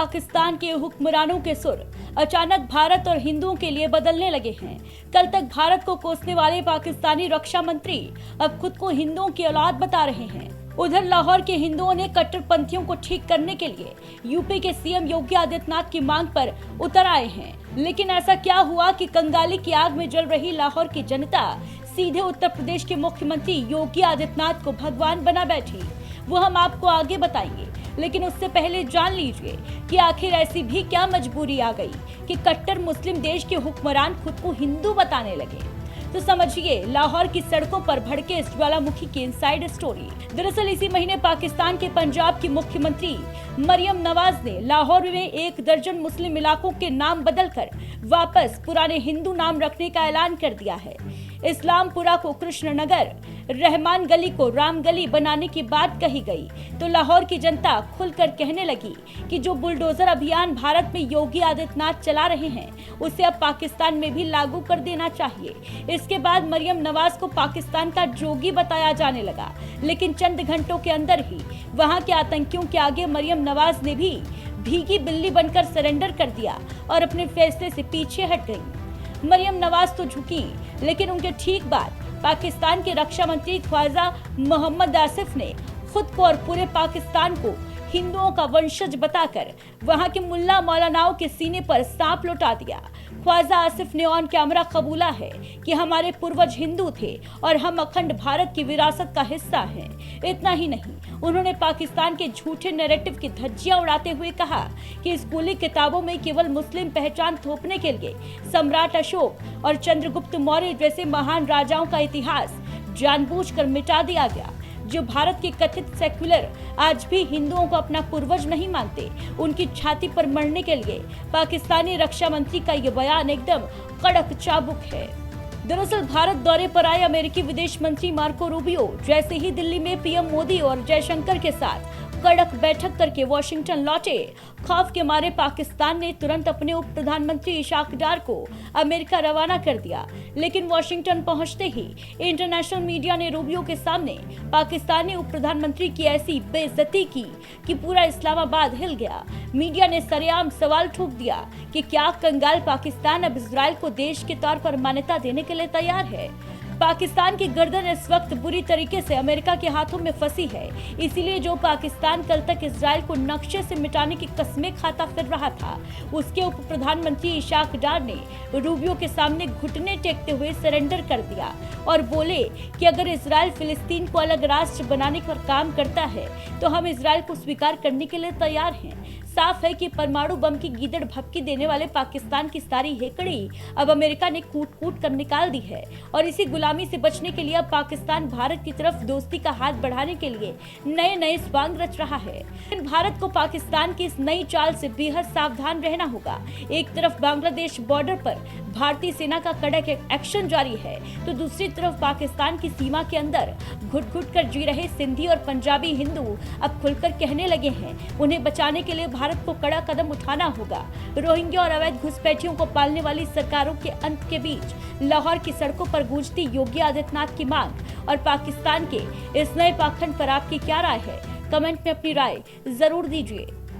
पाकिस्तान के हुक्मरानों के सुर अचानक भारत और हिंदुओं के लिए बदलने लगे हैं। कल तक भारत को कोसने वाले पाकिस्तानी रक्षा मंत्री अब खुद को हिंदुओं की औलाद बता रहे हैं। उधर लाहौर के हिंदुओं ने कट्टरपंथियों को ठीक करने के लिए यूपी के सीएम योगी आदित्यनाथ की मांग पर उतर आए हैं। लेकिन ऐसा क्या हुआ कि कंगाली की आग में जल रही लाहौर की जनता सीधे उत्तर प्रदेश के मुख्यमंत्री योगी आदित्यनाथ को भगवान बना बैठी, वो हम आपको आगे बताएंगे। लेकिन उससे पहले जान लीजिए कि आखिर ऐसी भी क्या मजबूरी आ गई कि कट्टर मुस्लिम देश के हुक्मरान खुद को हिंदू बताने लगे। तो समझिए लाहौर की सड़कों पर भड़के इस ज्वालामुखी की इनसाइड स्टोरी। दरअसल इसी महीने पाकिस्तान के पंजाब की मुख्यमंत्री मरियम नवाज ने लाहौर में 1 दर्जन मुस्लिम इलाकों के नाम बदलकर वापस पुराने हिंदू नाम रखने का ऐलान कर दिया है। इस्लामपुरा को कृष्णनगर, रहमान गली को राम गली बनाने की बात कही गई तो लाहौर की जनता खुलकर कहने लगी कि जो बुलडोजर अभियान भारत में योगी आदित्यनाथ चला रहे हैं उसे अब पाकिस्तान में भी लागू कर देना चाहिए। इसके बाद मरियम नवाज को पाकिस्तान का जोगी बताया जाने लगा, लेकिन चंद घंटों के अंदर ही वहां के आतंकियों के आगे मरियम नवाज ने भी भीगी बिल्ली बनकर सरेंडर कर दिया और अपने फैसले से पीछे हट गई। मरियम नवाज तो झुकी, लेकिन उनके ठीक बाद पाकिस्तान के रक्षा मंत्री ख्वाजा मोहम्मद आसिफ ने खुद को और पूरे पाकिस्तान को हिंदुओं का वंशज बताकर वहां के मुल्ला मौलानाओं के सीने पर सांप लौटा दिया। ख्वाजा आसिफ ने ऑन कैमरा कबूला है कि हमारे पूर्वज हिंदू थे और हम अखंड भारत की विरासत का हिस्सा हैं। इतना ही नहीं, उन्होंने पाकिस्तान के झूठे नैरेटिव की धज्जियां उड़ाते हुए कहा कि स्कूली किताबों में केवल मुस्लिम पहचान थोपने के लिए सम्राट अशोक और चंद्रगुप्त मौर्य जैसे महान राजाओं का इतिहास जानबूझकर मिटा दिया गया। जो भारत के कथित सेक्युलर आज भी हिंदुओं को अपना पूर्वज नहीं मानते, उनकी छाती पर मरने के लिए पाकिस्तानी रक्षा मंत्री का ये बयान एकदम कड़क चाबुक है। दरअसल भारत दौरे पर आए अमेरिकी विदेश मंत्री मार्को रूबियो जैसे ही दिल्ली में पीएम मोदी और जयशंकर के साथ कड़क बैठक करके वॉशिंगटन लौटे, खौफ के मारे पाकिस्तान ने तुरंत अपने उप प्रधानमंत्री इशाक डार को अमेरिका रवाना कर दिया। लेकिन वॉशिंगटन पहुंचते ही इंटरनेशनल मीडिया ने रूबियो के सामने पाकिस्तानी उप प्रधानमंत्री की ऐसी बेइज्जती की कि पूरा इस्लामाबाद हिल गया। मीडिया ने सरेआम सवाल ठोक दिया कि क्या कंगाल पाकिस्तान अब इजराइल को देश के तौर पर मान्यता देने के लिए तैयार है। पाकिस्तान की गर्दन इस वक्त बुरी तरीके से अमेरिका के हाथों में फंसी है, इसीलिए जो पाकिस्तान कल तक इजराइल को नक्शे से मिटाने की कस्में खाता फिर रहा था, उसके उप प्रधानमंत्री इशाक डार ने रूबियो के सामने घुटने टेकते हुए सरेंडर कर दिया और बोले कि अगर इजराइल फिलिस्तीन को अलग राष्ट्र बनाने का काम करता है तो हम इजराइल को स्वीकार करने के लिए तैयार हैं। साफ है कि परमाणु बम की गीदड़ भपकी देने वाले पाकिस्तान की सारी हेकड़ी अब अमेरिका ने कूट कूट कर निकाल दी है और इसी गुलामी से बचने के लिए अब पाकिस्तान भारत की तरफ दोस्ती का हाथ बढ़ाने के लिए नए नए स्वांग रच रहा है। लेकिन भारत को पाकिस्तान की इस नई चाल से बेहद सावधान रहना होगा। एक तरफ बांग्लादेश बॉर्डर पर भारतीय सेना का कड़क एक्शन जारी है तो दूसरी तरफ पाकिस्तान की सीमा के अंदर घुट घुट कर जी रहे सिंधी और पंजाबी हिंदू अब खुलकर कहने लगे हैं उन्हें बचाने के लिए भारत को कड़ा कदम उठाना होगा। रोहिंग्या और अवैध घुसपैठियों को पालने वाली सरकारों के अंत के बीच लाहौर की सड़कों पर गूंजती योगी आदित्यनाथ की मांग और पाकिस्तान के इस नए पाखंड पर आपकी क्या राय है? कमेंट में अपनी राय जरूर दीजिए।